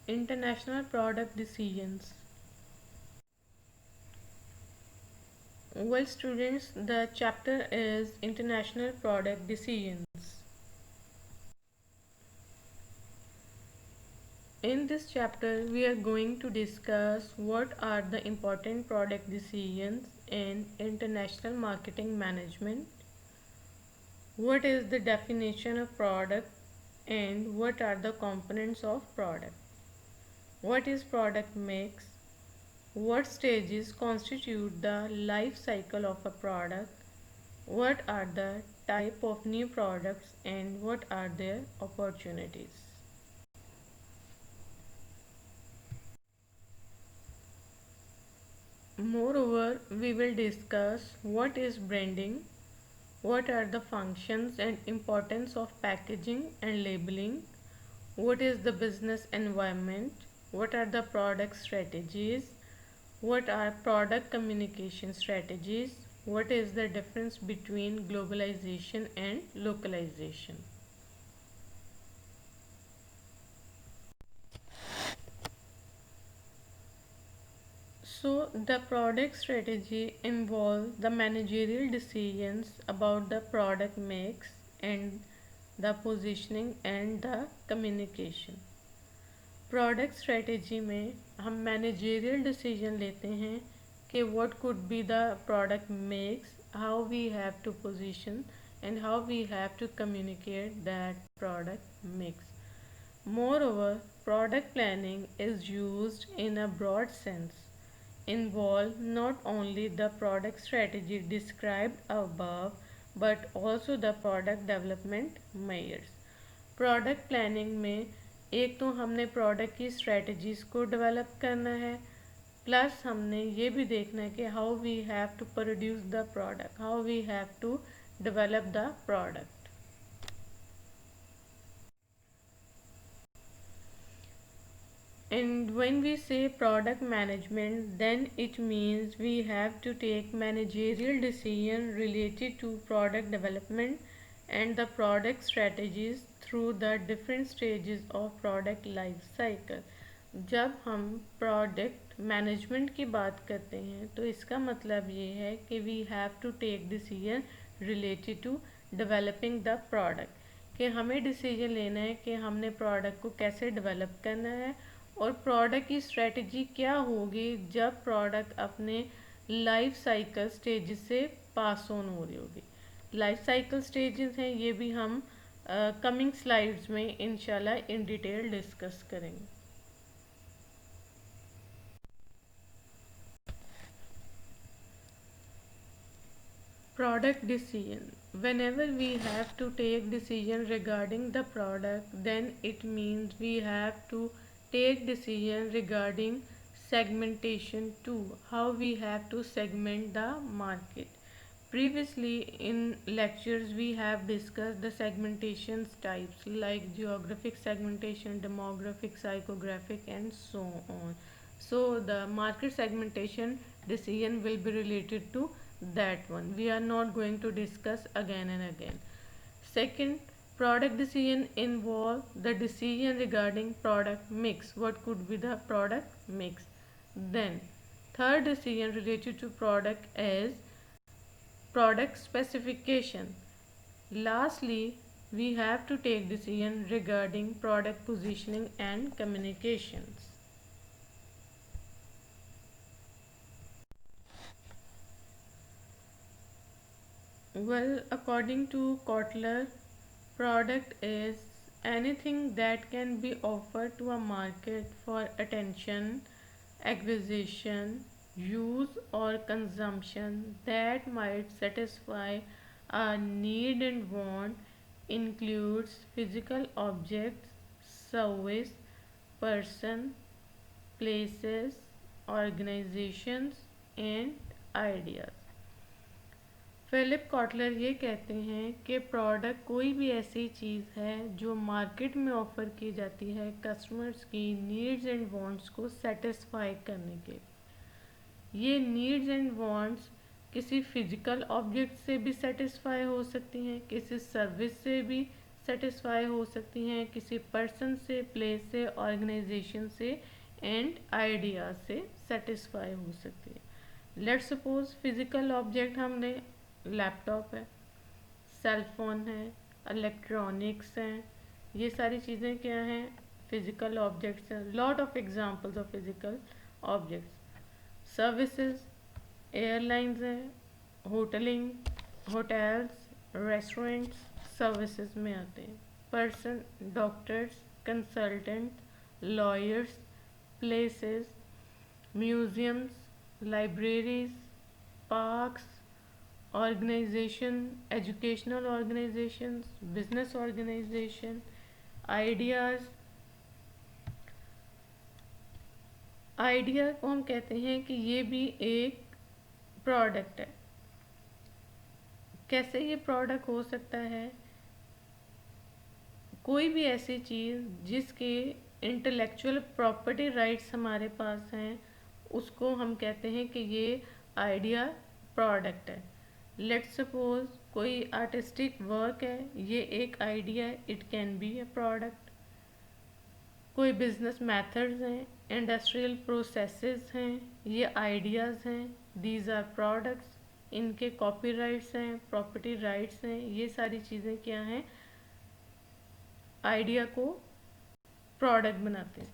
International Product Decisions. Well, students, the chapter is International Product Decisions. In this chapter, we are going to discuss what are the important product decisions in international marketing management, what is the definition of product, and what are the components of product, what is product mix, what stages constitute the life cycle of a product, what are the type of new products, and what are their opportunities. Moreover, we will discuss what is branding, what are the functions and importance of packaging and labeling, what is the business environment, what are the product strategies, what are product communication strategies, what is the difference between globalization and localization. So, the product strategy involves the managerial decisions about the product mix and the positioning and the communication. Product strategy में हम managerial decision लेते हैं कि what could be the product mix, how we have to position and how we have to communicate that product mix. Moreover, product planning is used in a broad sense, involve not only the product strategy described above but also the product development measures. Product planning में एक तो हमने product की strategies को develop करना है, plus हमने ये भी देखना है कि how we have to produce the product, how we have to develop the product. And when we say product management, then it means we have to take managerial decision related to product development and the product strategies through the different stages of product life cycle. जब हम product management की बात करते हैं तो इसका मतलब ये है कि we have to take decision related to developing the product, कि हमें डिसीजन लेना है कि हमने प्रोडक्ट को कैसे डेवलप करना है और प्रोडक्ट की स्ट्रेटजी क्या होगी जब प्रोडक्ट अपने लाइफ साइकिल स्टेज से पास ऑन हो रही होगी. लाइफ साइकिल स्टेजेस हैं, ये भी हम कमिंग स्लाइड्स में इंशाल्लाह इन डिटेल डिस्कस करेंगे. Product decision. Whenever we have to take decision regarding the product, then it means we have to take decision regarding segmentation too, how we have to segment the market. Previously in lectures we have discussed the segmentation types like geographic segmentation, demographic, psychographic and so on. So the market segmentation decision will be related to that one. We are not going to discuss again and again. Second, product decision involve the decision regarding product mix. What could be the product mix? Then third decision related to product is product specification. Lastly, we have to take decision regarding product positioning and communications. Well, according to Kotler, product is anything that can be offered to a market for attention, acquisition, use or consumption that might satisfy a need and want, includes physical objects, service, person, places, organizations and ideas. Philip Kotler ये कहते हैं कि product कोई भी ऐसी चीज़ है जो market में ऑफ़र की जाती है कस्टमर्स की नीड्स एंड वांट्स को सेटिस्फाई करने के. ये नीड्स एंड वांट्स किसी फिजिकल ऑब्जेक्ट से भी सेटिस्फाई हो सकती हैं, किसी सर्विस से भी सेटिस्फाई हो सकती हैं किसी पर्सन से, प्लेस से, ऑर्गेनाइजेशन से एंड आइडिया से सेटिस्फाई हो सकती है। लेट्स सपोज फिजिकल ऑब्जेक्ट हमने लैपटॉप है, सेल फोन है, इलेक्ट्रॉनिक्स हैं, ये सारी चीज़ें क्या हैं, फिजिकल ऑब्जेक्ट्स हैं। Lot of examples of physical objects. Services, airlines हैं, होटलिंग, होटल्स, रेस्टोरेंट्स सर्विसेज में आते हैं। Person, doctors, consultant, lawyers, places, museums, libraries, parks, organisation, educational organisations, business organisation, ideas. Idea को हम कहते हैं कि ये भी एक प्रोडक्ट है। कैसे ये प्रोडक्ट हो सकता है? कोई भी ऐसी चीज़ जिसके इंटेलेक्चुअल प्रॉपर्टी राइट्स हमारे पास हैं, उसको हम कहते हैं कि ये आइडिया प्रोडक्ट है। लेट्स सपोज कोई आर्टिस्टिक वर्क है, ये एक आइडिया है, it can be A product. कोई बिजनेस मेथड्स हैं, इंडस्ट्रियल प्रोसेसेस हैं, ये आइडियाज़ हैं, दीज आर प्रोडक्ट्स। इनके कॉपीराइट्स हैं, प्रॉपर्टी राइट्स हैं, ये सारी चीज़ें क्या हैं, आइडिया को प्रोडक्ट बनाते हैं।